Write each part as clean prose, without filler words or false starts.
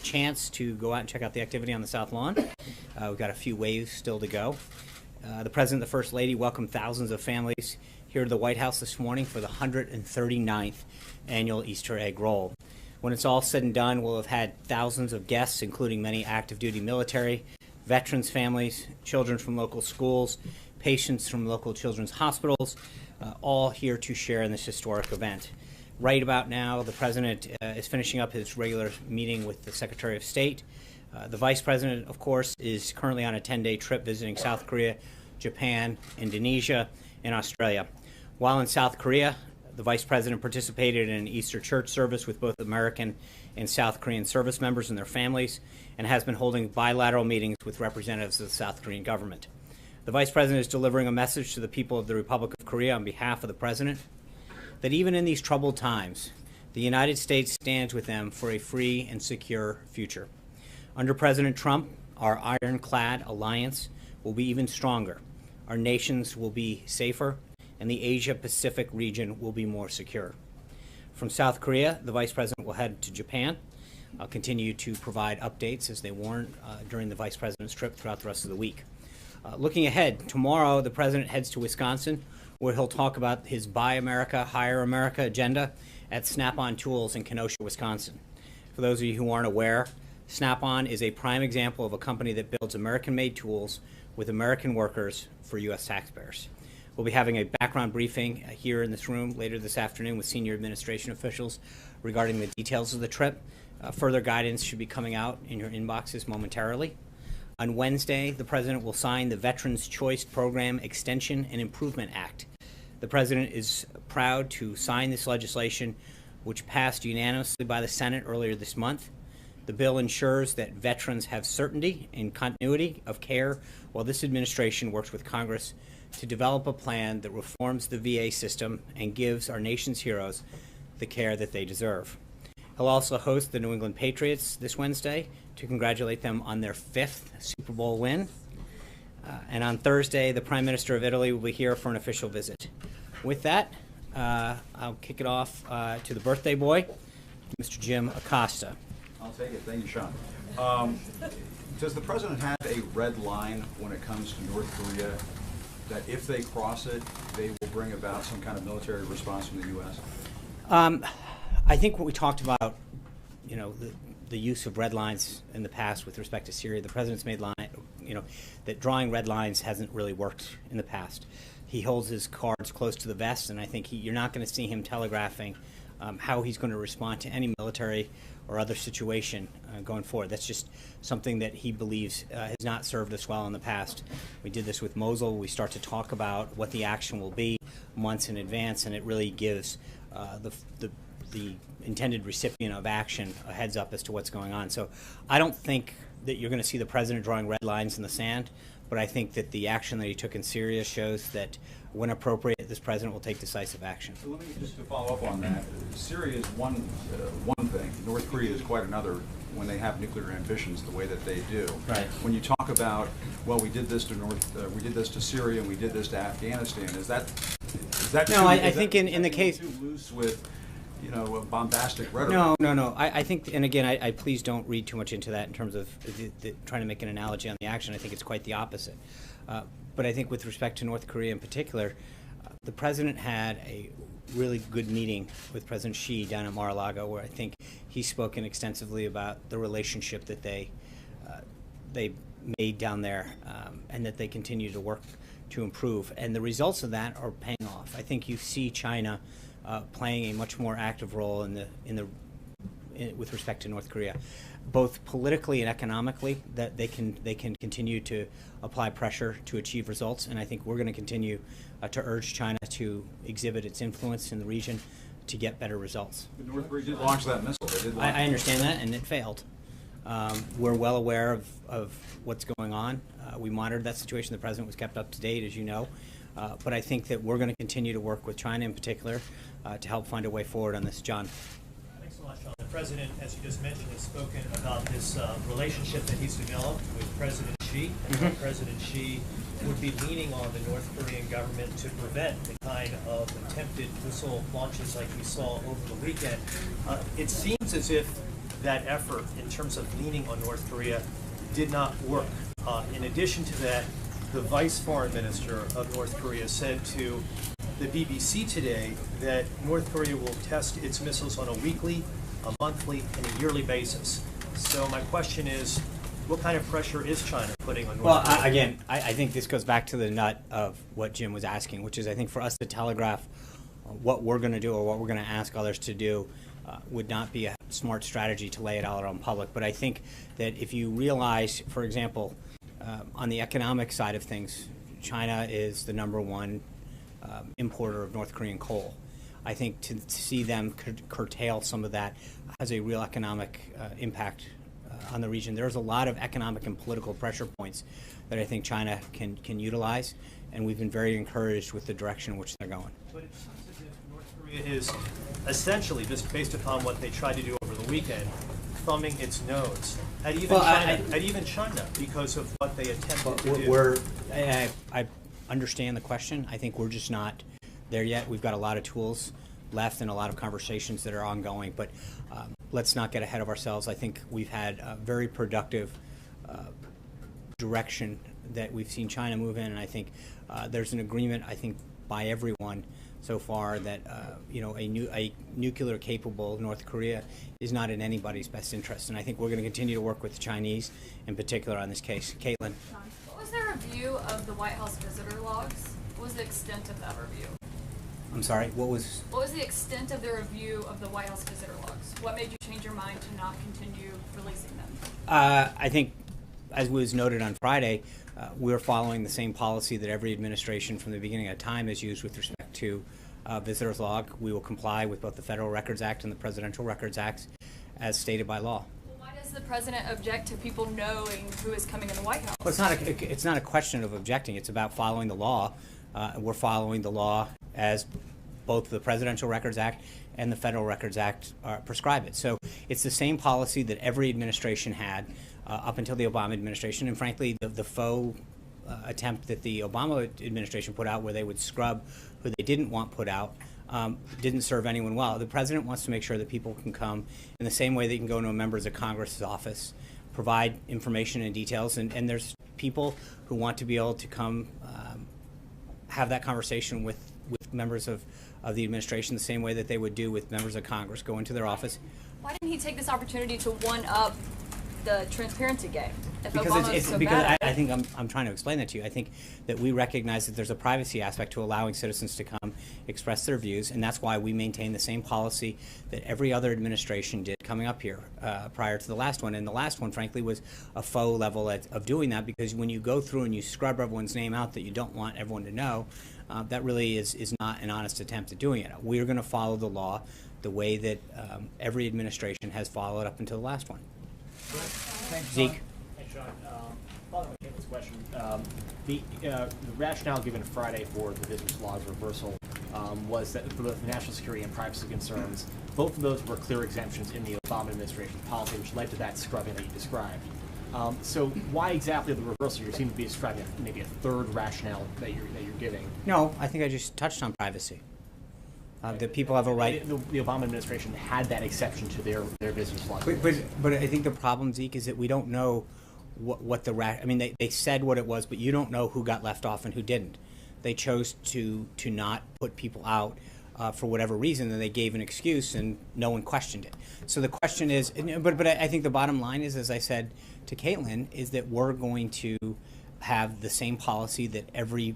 chance to go out and check out the activity on the South Lawn. We've got a few waves still to go. The President and the First Lady welcomed thousands of families here to the White House this morning for the 139th annual Easter egg roll. When it's all said and done, we'll have had thousands of guests, including many active duty military, veterans' families, children from local schools, patients from local children's hospitals, all here to share in this historic event. Right about now, the President is finishing up his regular meeting with the Secretary of State. The Vice President, of course, is currently on a 10-day trip visiting South Korea, Japan, Indonesia, and Australia. While in South Korea, the Vice President participated in an Easter church service with both American and South Korean service members and their families, and has been holding bilateral meetings with representatives of the South Korean government. The Vice President is delivering a message to the people of the Republic of Korea on behalf of the President that even in these troubled times, the United States stands with them for a free and secure future. Under President Trump, our ironclad alliance will be even stronger. Our nations will be safer, and the Asia-Pacific region will be more secure. From South Korea, the Vice President will head to Japan. I'll continue to provide updates as they warrant during the Vice President's trip throughout the rest of the week. Looking ahead, tomorrow the President heads to Wisconsin, where he'll talk about his Buy America, Hire America agenda at Snap-on Tools in Kenosha, Wisconsin. For those of you who aren't aware, Snap-on is a prime example of a company that builds American-made tools with American workers for U.S. taxpayers. We'll be having a background briefing here in this room later this afternoon with senior administration officials regarding the details of the trip. Further guidance should be coming out in your inboxes momentarily. On Wednesday, the President will sign the Veterans Choice Program Extension and Improvement Act. The President is proud to sign this legislation, which passed unanimously by the Senate earlier this month. The bill ensures that veterans have certainty and continuity of care while this administration works with Congress to develop a plan that reforms the VA system and gives our nation's heroes the care that they deserve. He'll also host the New England Patriots this Wednesday to congratulate them on their 5th Super Bowl win. And on Thursday, the Prime Minister of Italy will be here for an official visit. With that, I'll kick it off to the birthday boy, Mr. Jim Acosta. I'll take it. Thank you, Sean. Does the President have a red line when it comes to North Korea that if they cross it, they will bring about some kind of military response from the U.S.? I think what we talked about, the use of red lines in the past with respect to Syria, the President's made that drawing red lines hasn't really worked in the past. He holds his cards close to the vest, and I think you're not going to see him telegraphing how he's going to respond to any military or other situation going forward. That's just something that he believes has not served us well in the past. We did this with Mosul. We start to talk about what the action will be months in advance, and it really gives the intended recipient of action a heads up as to what's going on. So I don't think that you're going to see the President drawing red lines in the sand, but I think that the action that he took in Syria shows that when appropriate, this President will take decisive action. So let me just to follow up on that. Syria is one thing. North Korea is quite another when they have nuclear ambitions the way that they do. Right. When you talk about, well, we did this to Syria and we did this to Afghanistan, is that no, I think in the case too loose with bombastic rhetoric? No. I think, and again, I please don't read too much into that in terms of trying to make an analogy on the action. I think it's quite the opposite. But I think with respect to North Korea in particular, the President had a really good meeting with President Xi down at Mar-a-Lago, where I think he's spoken extensively about the relationship that they made down there, and that they continue to work to improve. And the results of that are paying off. I think you see China playing a much more active role with respect to North Korea, both politically and economically. That they can continue to apply pressure to achieve results, and I think we're going to continue to urge China to exhibit its influence in the region to get better results. But North Korea did launch that missile. I understand that, and it failed. We're well aware of what's going on. We monitored that situation. The President was kept up to date, as you know. But I think that we're going to continue to work with China in particular to help find a way forward on this. John. Thanks a lot, Sean. The President, as you just mentioned, has spoken about this relationship that he's developed with President Xi, and how President Xi would be leaning on the North Korean government to prevent the kind of attempted missile launches like we saw over the weekend. It seems as if that effort in terms of leaning on North Korea did not work. In addition to that, the vice foreign minister of North Korea said to the BBC today that North Korea will test its missiles on a weekly, a monthly, and a yearly basis. So my question is, what kind of pressure is China putting on North Korea? Well, again, I think this goes back to the nut of what Jim was asking, which is I think for us to telegraph what we're going to do or what we're going to ask others to do would not be a smart strategy to lay it out on public. But I think that if you realize, for example, on the economic side of things, China is the #1 importer of North Korean coal. I think to see them curtail some of that has a real economic impact on the region. There's a lot of economic and political pressure points that I think China can utilize, and we've been very encouraged with the direction in which they're going. But it seems as if North Korea is essentially, just based upon what they tried to do over the weekend, thumbing its nose at even China because of what they attempted to do. I understand the question. I think we're just not there yet. We've got a lot of tools left and a lot of conversations that are ongoing, but let's not get ahead of ourselves. I think we've had a very productive direction that we've seen China move in, and I think there's an agreement, I think, by everyone so far that a nuclear capable North Korea is not in anybody's best interest, and I think we're going to continue to work with the Chinese in particular on this case. Caitlin. What was their review of the White House visitor logs? What was the extent of that review? I'm sorry, what was the extent of their review of the White House visitor logs? What made you change your mind to not continue releasing them? I think, as was noted on Friday, we're following the same policy that every administration from the beginning of time has used with respect to visitors log. We will comply with both the Federal Records Act and the Presidential Records Act as stated by law. Well, why does the president object to people knowing who is coming in the White House? Well, it's not a question of objecting. It's about following the law. We're following the law as both the Presidential Records Act and the Federal Records Act prescribe it. So it's the same policy that every administration had up until the Obama administration, and frankly, the faux attempt that the Obama administration put out where they would scrub who they didn't want put out didn't serve anyone well. The president wants to make sure that people can come in the same way they can go to a member of Congress's office, provide information and details, and there's people who want to be able to come have that conversation with members of the administration the same way that they would do with members of Congress, go into their office. Why didn't he take this opportunity to one-up the transparency game? If Because Obama is so because bad I think I'm trying to explain that to you. I think that we recognize that there's a privacy aspect to allowing citizens to come express their views, and that's why we maintain the same policy that every other administration did coming up here prior to the last one. And the last one, frankly, was a faux level of doing that, because when you go through and you scrub everyone's name out that you don't want everyone to know, that really is not an honest attempt at doing it. We're going to follow the law the way that every administration has followed up until the last one. Zeke. Hey, Sean. Following on Caitlin's question, the rationale given Friday for the business log's reversal was that for both national security and privacy concerns, both of those were clear exemptions in the Obama administration policy, which led to that scrubbing that you described. So why exactly the reversal? You seem to be describing maybe a third rationale that you're giving. No, I think I just touched on privacy. That people have a right. The Obama administration had that exception to their business law. But I think the problem, Zeke, is that we don't know what the I mean, they said what it was, but you don't know who got left off and who didn't. They chose to not put people out for whatever reason, and they gave an excuse, and no one questioned it. So the question is, but I think the bottom line is, as I said to Caitlin, is that we're going to have the same policy that every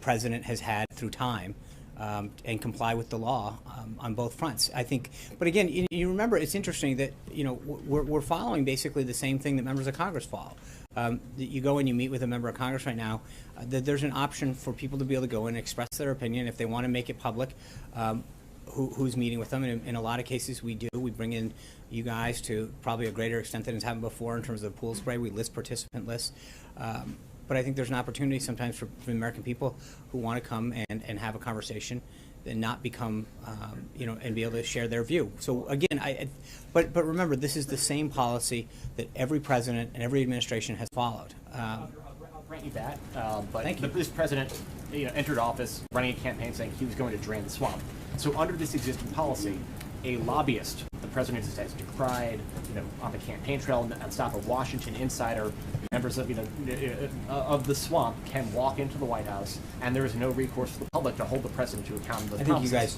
president has had through time. And comply with the law on both fronts. I think, but again, you remember, it's interesting that we're following basically the same thing that members of Congress follow. You go and you meet with a member of Congress right now. That there's an option for people to be able to go and express their opinion if they want to make it public. Who's meeting with them? And in a lot of cases, we do. We bring in you guys to probably a greater extent than has happened before in terms of pool spray. We list participant lists. But I think there's an opportunity sometimes for the American people who want to come and have a conversation and not become, and be able to share their view. So again, but remember, this is the same policy that every president and every administration has followed. I'll grant you that, but Thank you. This president entered office running a campaign saying he was going to drain the swamp. So under this existing policy, a lobbyist, the president has decried, on the campaign trail and stop a Washington insider, members of, of the swamp can walk into the White House, and there is no recourse to the public to hold the president to account. I think you guys,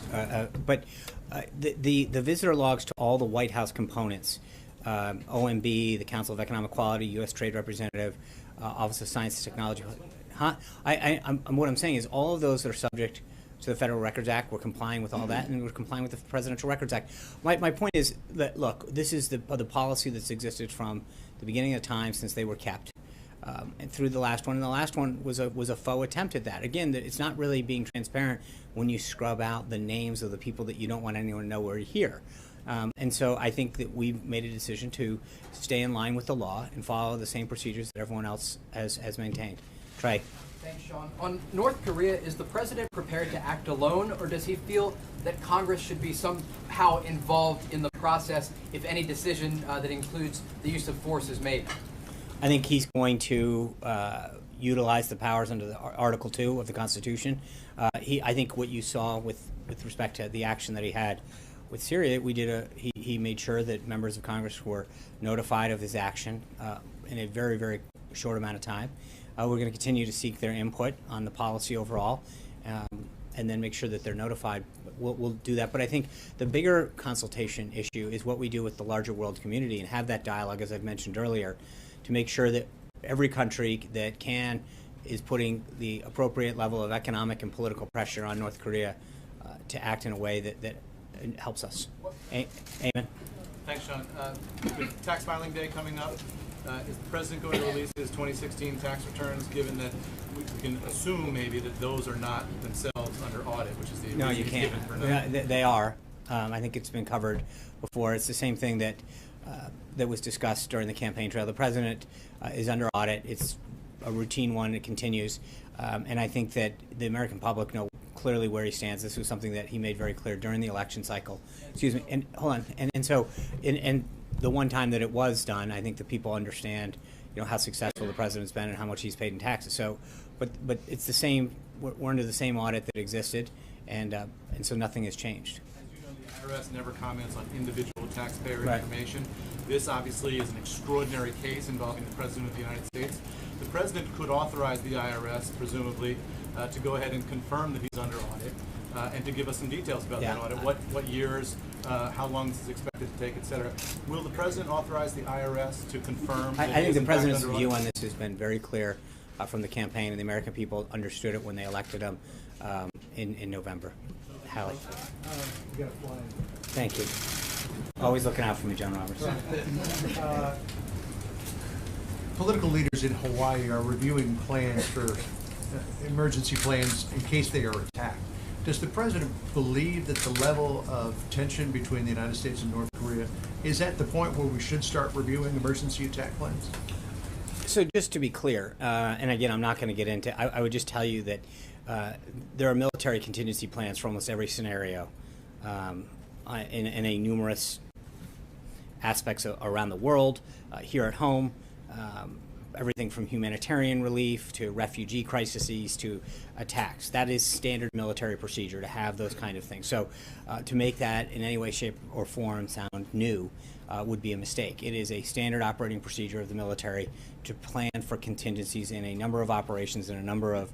the visitor logs to all the White House components, OMB, the Council of Economic Quality, U.S. Trade Representative, Office of Science and Technology. What I'm saying is all of those are subject to the Federal Records Act. We're complying with all that, and we're complying with the Presidential Records Act. My point is that, look, this is the policy that's existed from the beginning of time since they were kept, and through the last one. And the last one was a faux attempt at that. Again, it's not really being transparent when you scrub out the names of the people that you don't want anyone to know were here. And so I think that we've made a decision to stay in line with the law and follow the same procedures that everyone else has maintained. Trey. Thanks, Sean. On North Korea, is the president prepared to act alone, or does he feel that Congress should be somehow involved in the process if any decision that includes the use of force is made? I think he's going to utilize the powers under the Article 2 of the Constitution. I think what you saw with respect to the action that he had with Syria, he made sure that members of Congress were notified of his action in a very, very short amount of time. We're going to continue to seek their input on the policy overall, and then make sure that they're notified. We'll do that. But I think the bigger consultation issue is what we do with the larger world community and have that dialogue, as I've mentioned earlier, to make sure that every country that can is putting the appropriate level of economic and political pressure on North Korea to act in a way that helps us. Amen. Thanks, Sean. With tax filing day coming up, is the president going to release his 2016 tax returns, given that we can assume maybe that those are not themselves under audit, which is the No, you reason he's can't. given for no? Yeah, they are. I think it's been covered before. It's the same thing that was discussed during the campaign trail. The president is under audit. It's a routine one. It continues. And I think that the American public know clearly where he stands. This was something that he made very clear during the election cycle. Excuse me. And hold on. And so the one time that it was done, I think the people understand, how successful the president's been and how much he's paid in taxes. So, but it's the same. We're under the same audit that existed, and so nothing has changed. As you know, the IRS never comments on individual taxpayer Right. information. This obviously is an extraordinary case involving the President of the United States. The President could authorize the IRS, presumably, to go ahead and confirm that he's under audit and to give us some details about that audit. What years, how long this is expected to take, et cetera. Will the President authorize the IRS to confirm that I he think is the in fact president's under view audit? on this has been very clear from the campaign, and the American people understood it when they elected him in November. Hallie. Thank you. Always looking out for me, John Roberts. Political leaders in Hawaii are reviewing plans for emergency plans in case they are attacked. Does the president believe that the level of tension between the United States and North Korea is at the point where we should start reviewing emergency attack plans? So just to be clear, and again, I'm not going to get into, I would just tell you that there are military contingency plans for almost every scenario in a numerous aspects around the world, here at home, everything from humanitarian relief to refugee crises to attacks. That is standard military procedure to have those kind of things. So to make that in any way, shape, or form sound new would be a mistake. It is a standard operating procedure of the military to plan for contingencies in a number of operations in a number of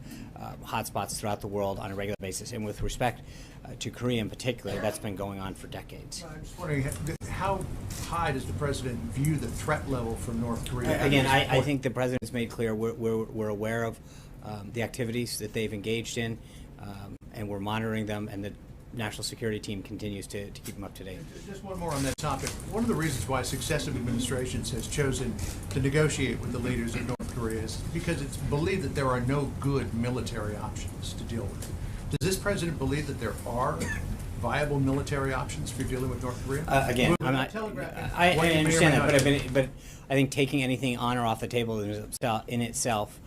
hotspots throughout the world on a regular basis. And with respect to Korea in particular, that's been going on for decades. I'm just wondering, how high does the president view the threat level from North Korea? Again, I think the president's made clear we're aware of the activities that they've engaged in, and we're monitoring them, and the national security team continues to keep them up to date. Just one more on that topic. One of the reasons why successive administrations has chosen to negotiate with the leaders of North Korea is because it's believed that there are no good military options to deal with. Does this president believe that there are viable military options for dealing with North Korea? Again, Will I'm the not. telegraph- I what you may or understand may that, not do? but I think taking anything on or off the table in itself,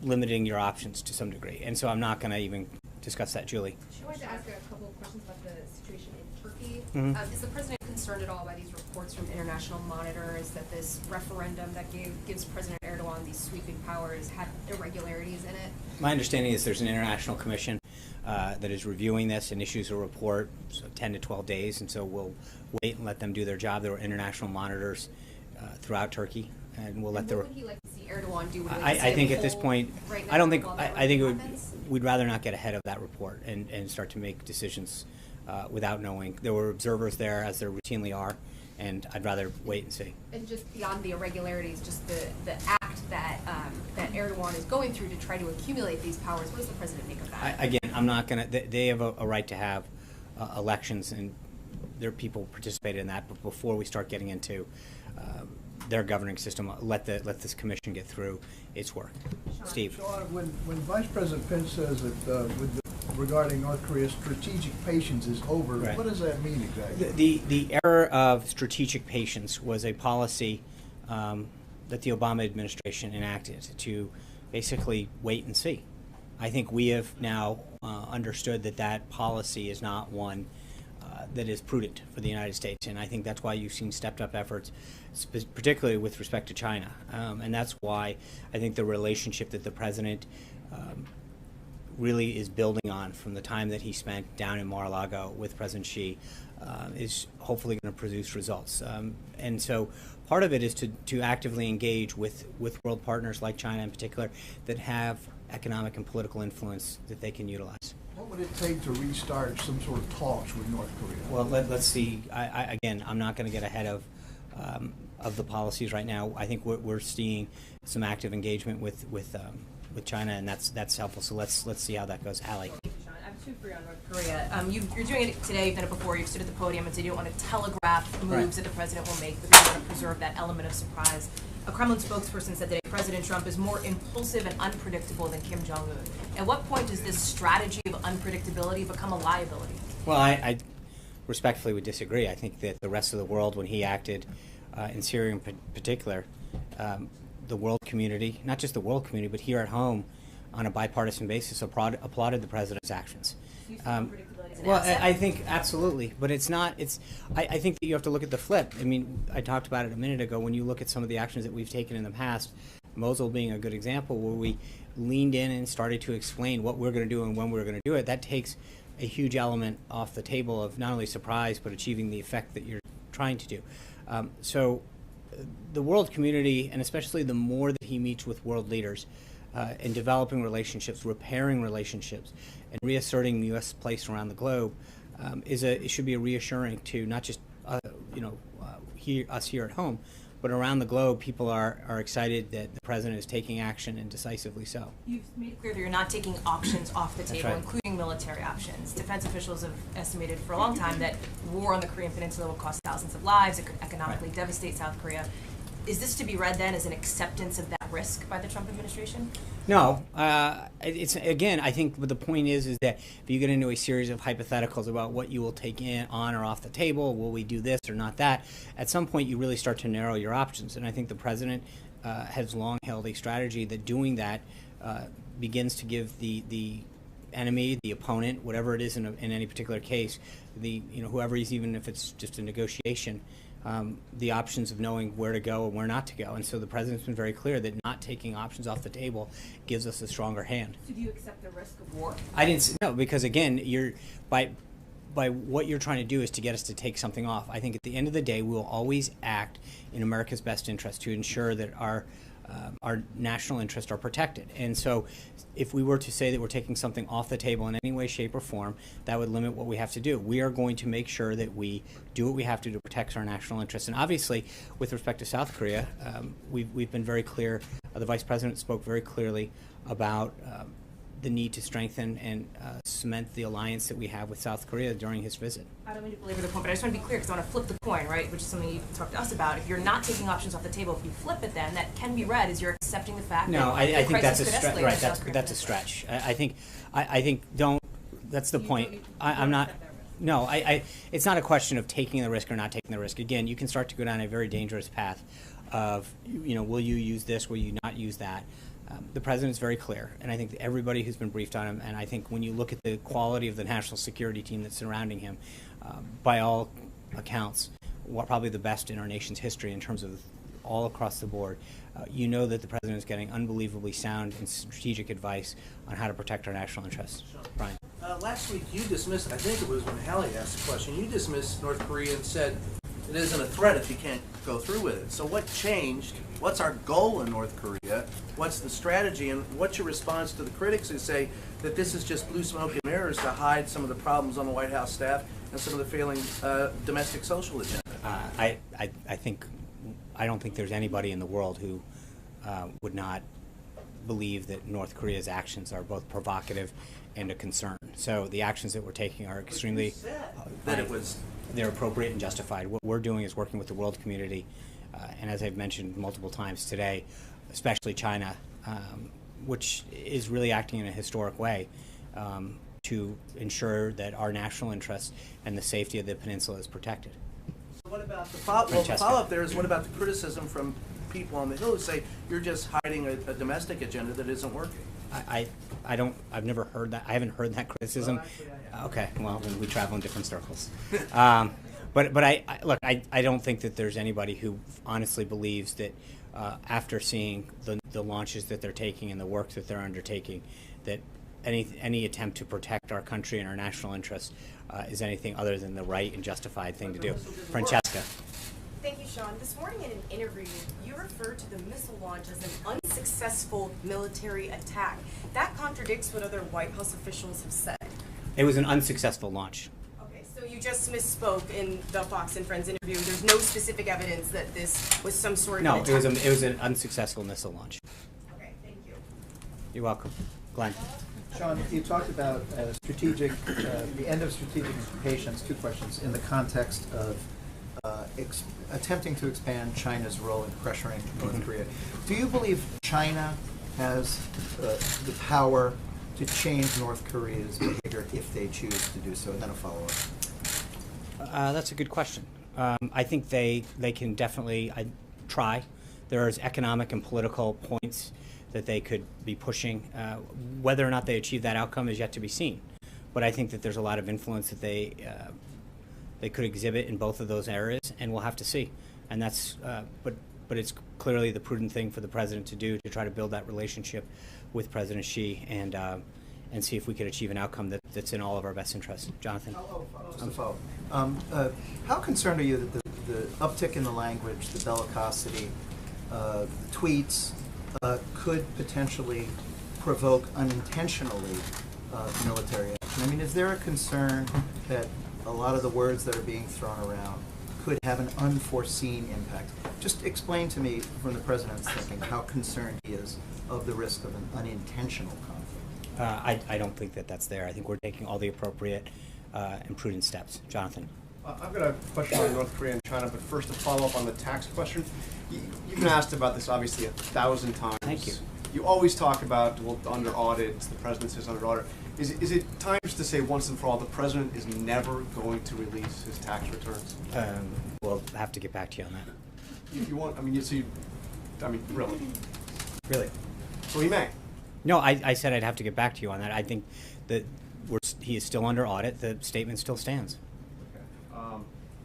limiting your options to some degree, and so I'm not going to even discuss that, Julie. I wanted to ask a couple of questions about the situation in Turkey. Mhm. Is the president concerned at all by these reports from international monitors that this referendum that gives President Erdogan these sweeping powers had irregularities in it? My understanding is there's an international commission that is reviewing this and issues a report, so 10 to 12 days, and so we'll wait and let them do their job. There were international monitors throughout Turkey, and we'll let And the. what would he like to see Erdogan do? Would he like to I see think him at this hold point, right I don't now think, while I that think happens? we'd rather not get ahead of that report and start to make decisions without knowing. There were observers there, as there routinely are, and I'd rather wait and see. And just beyond the irregularities, just the act that that Erdogan is going through to try to accumulate these powers. What does the president make of that? Again, I'm not going to, they have a right to have elections, and there are people participated in that, but before we start getting into their governing system, let this commission get through its work. Steve. Sean, when Vice President Pence says that regarding North Korea's strategic patience is over, Right. what does that mean exactly? The era of strategic patience was a policy that the Obama administration enacted to basically wait and see. I think we have now understood that that policy is not one that is prudent for the United States, and I think that's why you've seen stepped-up efforts, particularly with respect to China, and that's why I think the relationship that the president really is building on from the time that he spent down in Mar-a-Lago with President Xi is hopefully going to produce results. And so part of it is to actively engage with world partners like China in particular that have economic and political influence that they can utilize. What would it take to restart some sort of talks with North Korea? Well, let's see. Again, I'm not going to get ahead of the policies right now. I think we're seeing some active engagement with China, and that's helpful. So let's see how that goes. Allie. Thank you, Sean. I have two for you on North Korea. You're doing it today. You've done it before. You've stood at the podium and said you don't want to telegraph moves Right. that the president will make, because you want to preserve that element of surprise. A Kremlin spokesperson said today President Trump is more impulsive and unpredictable than Kim Jong-un. At what point does this strategy of unpredictability become a liability? Well, I respectfully would disagree. I think that the rest of the world, when he acted in Syria in particular, the world community, not just the world community, but here at home, on a bipartisan basis, applauded the president's actions. Well, I think absolutely, but it's not. I think that you have to look at the flip. I mean, I talked about it a minute ago. When you look at some of the actions that we've taken in the past, Mosul being a good example, where we leaned in and started to explain what we're going to do and when we're going to do it, that takes a huge element off the table of not only surprise but achieving the effect that you're trying to do. So the world community, and especially the more that he meets with world leaders and developing relationships, repairing relationships, and reasserting the U.S. place around the globe, it should be a reassuring to not just us here at home, but around the globe. People are excited that the president is taking action, and decisively so. You've made it clear that you're not taking options off the table, right. including military options. Defense officials have estimated for a long time that war on the Korean Peninsula will cost thousands of lives. It could economically devastate South Korea. Is this to be read then as an acceptance of that risk by the Trump administration? No, it's again. I think the point is that if you get into a series of hypotheticals about what you will take on or off the table, will we do this or not that? At some point, you really start to narrow your options, and I think the president has long held a strategy that doing that begins to give the enemy, the opponent, whatever it is in any particular case, whoever he's, even if it's just a negotiation. The options of knowing where to go and where not to go. And so the president's been very clear that not taking options off the table gives us a stronger hand. So do you accept the risk of war? I didn't no, because again, by what you're trying to do is to get us to take something off. I think at the end of the day, we will always act in America's best interest to ensure that our national interests are protected. And so if we were to say that we're taking something off the table in any way, shape, or form, that would limit what we have to do. We are going to make sure that we do what we have to protect our national interests. And obviously, with respect to South Korea, we've been very clear. The Vice President spoke very clearly about the need to strengthen and cement the alliance that we have with South Korea during his visit. I don't mean to belabor the point, but I just want to be clear because I want to flip the coin, right, which is something you've talked to us about. If you're not taking options off the table, if you flip it then, that can be read as you're accepting the fact No, that I the think that's a crisis could stretch. escalate Right, to South Korea. that's a stretch. I think don't. That's the point. I'm not. No, it's not a question of taking the risk or not taking the risk. Again, you can start to go down a very dangerous path of, will you use this, will you not use that? The president's very clear, and I think that everybody who's been briefed on him, and I think when you look at the quality of the national security team that's surrounding him, by all accounts, probably the best in our nation's history in terms of all across the board. You know that the president is getting unbelievably sound and strategic advice on how to protect our national interests. Brian. Last week you dismissed, I think it was when Hallie asked the question, you dismissed North Korea and said it isn't a threat if you can't go through with it. So what changed? What's our goal in North Korea? What's the strategy? And what's your response to the critics who say that this is just blue smoke and mirrors to hide some of the problems on the White House staff and some of the failing domestic social agenda? I don't think there's anybody in the world who would not believe that North Korea's actions are both provocative and a concern. So the actions that we're taking are extremely they're appropriate and justified. What we're doing is working with the world community, and as I've mentioned multiple times today, especially China, which is really acting in a historic way to ensure that our national interests and the safety of the peninsula is protected. So what about the follow-up there is what about the criticism from people on the Hill who say you're just hiding a domestic agenda that isn't working? I've never heard that. I haven't heard that criticism. Well, actually, I have. Okay, well, then we travel in different circles. But I don't think that there's anybody who honestly believes that after seeing the launches that they're taking and the work that they're undertaking, that any attempt to protect our country and our national interests is anything other than the right and justified thing to do. Francesca. Thank you, Sean. This morning in an interview, you referred to the missile launch as an unsuccessful military attack. That contradicts what other White House officials have said. It was an unsuccessful launch. Okay, so you just misspoke in the Fox and Friends interview. There's no specific evidence that this was some sort of No, an attack. it was an unsuccessful missile launch. Okay, thank you. You're welcome. Glenn. Sean, you talked about the end of strategic patience, two questions, in the context of attempting to expand China's role in pressuring North Korea. Do you believe China has the power to change North Korea's behavior if they choose to do so? And then a follow-up. That's a good question. I think they can definitely try. There's economic and political points that they could be pushing. Whether or not they achieve that outcome is yet to be seen. But I think that there's a lot of influence that they could exhibit in both of those areas, and we'll have to see. And that's, but it's clearly the prudent thing for the president to do to try to build that relationship with President Xi and see if we could achieve an outcome that's in all of our best interests. Jonathan. How concerned are you that the uptick in the language, the bellicosity, tweets could potentially provoke unintentionally military action? I mean, is there a concern that a lot of the words that are being thrown around could have an unforeseen impact? Just explain to me, from the president's thinking, how concerned he is of the risk of an unintentional conflict. I don't think that that's there. I think we're taking all the appropriate and prudent steps. Jonathan. I've got a question on North Korea and China, but first a follow-up on the tax question. You've been asked about this obviously 1,000 times. Thank you. You always talk about, well, under audit, the president says under audit. Is it time just to say once and for all, the president is never going to release his tax returns? We'll have to get back to you on that. You want, really? Really? So he may. No, I said I'd have to get back to you on that. I think that he is still under audit. The statement still stands.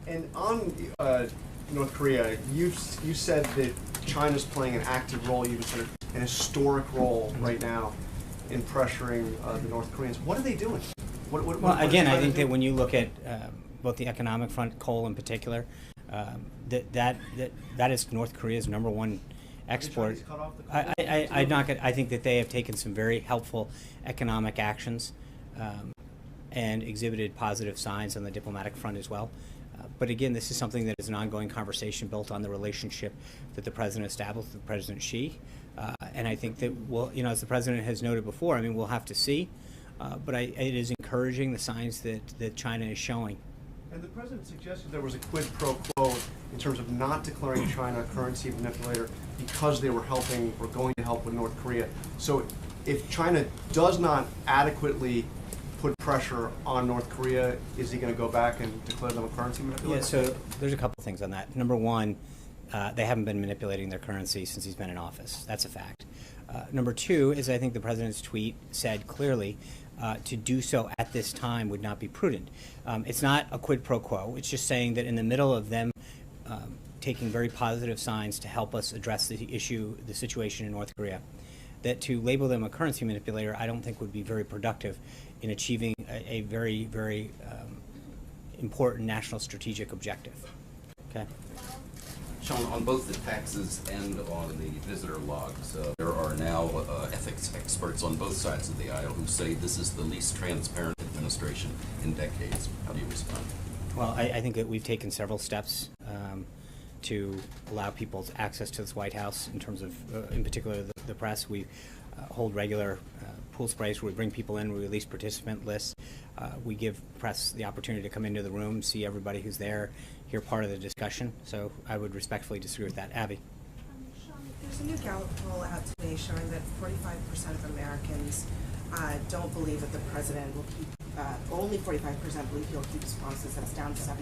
And on North Korea, you said that China's playing an active role, you said an historic role right now in pressuring the North Koreans. What are they doing? Well, again, I think that when you look at both the economic front, coal in particular, that is North Korea's #1 export. I think that they have taken some very helpful economic actions and exhibited positive signs on the diplomatic front as well. But again, this is something that is an ongoing conversation built on the relationship that the president established with President Xi. And I think that, as the president has noted before, we'll have to see. But it is encouraging the signs that China is showing. And the president suggested there was a quid pro quo in terms of not declaring China a currency manipulator because they were helping or going to help with North Korea. So if China does not adequately put pressure on North Korea, is he going to go back and declare them a currency manipulator? Yeah, so there's a couple things on that. Number one, they haven't been manipulating their currency since he's been in office. That's a fact. Number two is I think the president's tweet said clearly to do so at this time would not be prudent. It's not a quid pro quo. It's just saying that in the middle of them taking very positive signs to help us address the situation in North Korea. That to label them a currency manipulator, I don't think would be very productive in achieving a very, very important national strategic objective. Okay. Sean, on both the taxes and on the visitor logs, there are now ethics experts on both sides of the aisle who say this is the least transparent administration in decades. How do you respond? Well, I think that we've taken several steps to allow people's access to this White House in terms of, in particular, the press. We hold regular pool sprays where we bring people in, we release participant lists. We give press the opportunity to come into the room, see everybody who's there, hear part of the discussion. So I would respectfully disagree with that. Abby? Sean, there's a new Gallup poll out today showing that 45% of Americans don't believe that the president will keep, only 45% believe he'll keep his promises. That's down 17%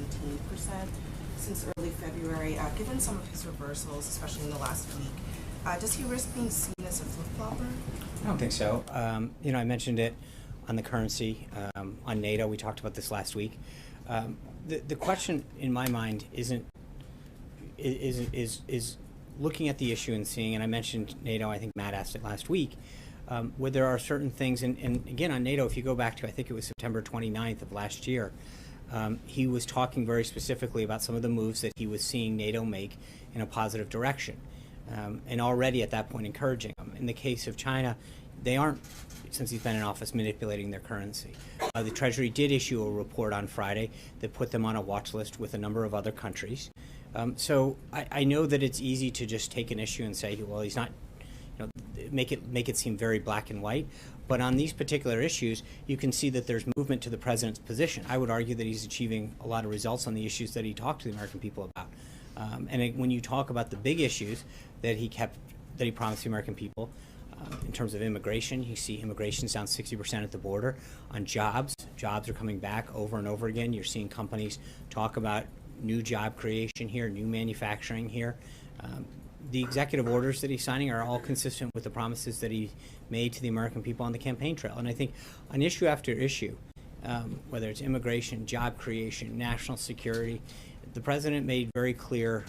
since early February. Given some of his reversals, especially in the last week, does he risk being seen as a flip-flopper? I don't think so. You know, I mentioned it on the currency, on NATO. We talked about this last week. The question in my mind is looking at the issue and seeing, and I mentioned NATO, I think Matt asked it last week, where there are certain things, and again on NATO, if you go back to, I think it was September 29th of last year, he was talking very specifically about some of the moves that he was seeing NATO make in a positive direction, and already at that point encouraging them. In the case of China, they aren't, since he's been in office, manipulating their currency. The Treasury did issue a report on Friday that put them on a watch list with a number of other countries. So I know that it's easy to just take an issue and say, well, he's not, you know, make it seem very black and white. But on these particular issues, you can see that there's movement to the president's position. I would argue that he's achieving a lot of results on the issues that he talked to the American people about. When you talk about the big issues that he promised the American people, in terms of immigration, you see immigration's down 60% at the border. On jobs are coming back over and over again. You're seeing companies talk about new job creation here, new manufacturing here. The executive orders that he's signing are all consistent with the promises that he made to the American people on the campaign trail. And I think on issue after issue, whether it's immigration, job creation, national security, the president made very clear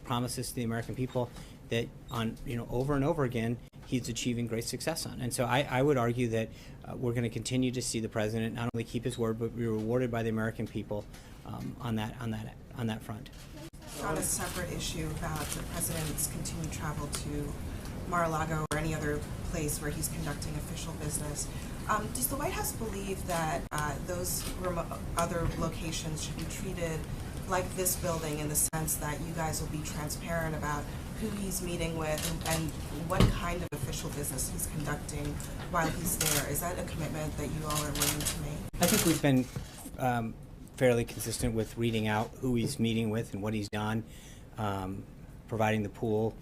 promises to the American people that on, you know, over and over again, he's achieving great success on. And so I would argue that we're going to continue to see the president not only keep his word, but be rewarded by the American people on that front. On a separate issue about the president's continued travel to Mar-a-Lago or any other place where he's conducting official business, does the White House believe that those other locations should be treated like this building in the sense that you guys will be transparent about who he's meeting with and what kind of official business he's conducting while he's there? Is that a commitment that you all are willing to make? I think we've been fairly consistent with reading out who he's meeting with and what he's done, providing the pool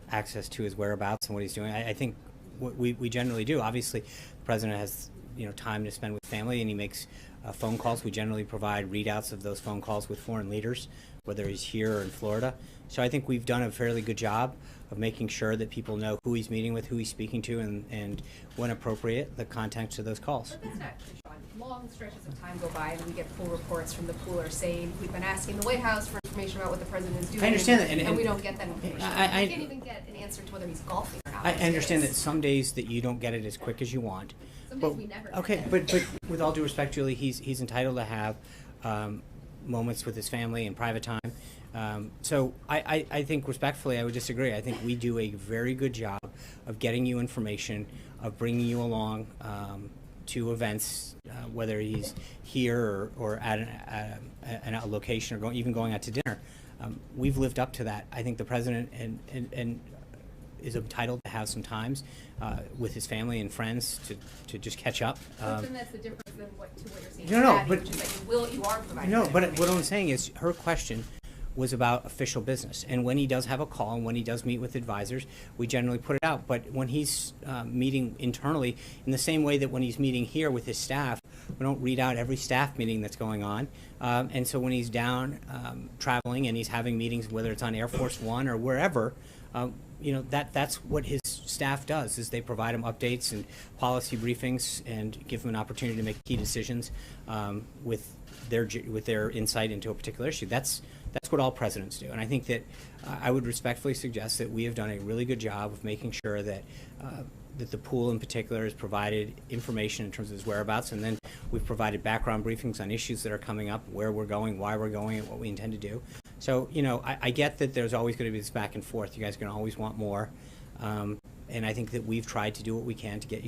access to his whereabouts and what he's doing. I think we generally do. Obviously, the president has, you know, time to spend with family, and he makes phone calls. We generally provide readouts of those phone calls with foreign leaders, whether he's here or in Florida. So I think we've done a fairly good job of making sure that people know who he's meeting with, who he's speaking to, and when appropriate, the context of those calls. But that's not true, Sean. Long stretches of time go by and we get full reports from the pooler saying we've been asking the White House for information about what the president is doing. I understand that, and we don't get that information. I we can't even get an answer to whether he's golfing or not. I understand that some days that you don't get it as quick as you want. Some but, days we never okay, get it. but with all due respect, Julie, he's entitled to have moments with his family and private time. So I think respectfully, I would disagree. I think we do a very good job of getting you information, of bringing you along to events, whether he's here or at a location or even going out to dinner. We've lived up to that. I think the president and is entitled to have some times with his family and friends to just catch up. But then that's the difference than what you're saying. No, Abby, but which is that you are providing. no, that but information. what I'm saying is her question was about official business, and when he does have a call and when he does meet with advisors, we generally put it out. But when he's meeting internally, in the same way that when he's meeting here with his staff, we don't read out every staff meeting that's going on. And so when he's down traveling and he's having meetings, whether it's on Air Force One or wherever, you know, that's what his staff does, is they provide him updates and policy briefings and give him an opportunity to make key decisions with their insight into a particular issue. That's That's what all presidents do. And I think that I would respectfully suggest that we have done a really good job of making sure that that the pool in particular has provided information in terms of his whereabouts, and then we've provided background briefings on issues that are coming up, where we're going, why we're going, and what we intend to do. So, you know, I get that there's always going to be this back and forth. You guys are going to always want more. And I think that we've tried to do what we can to get you that.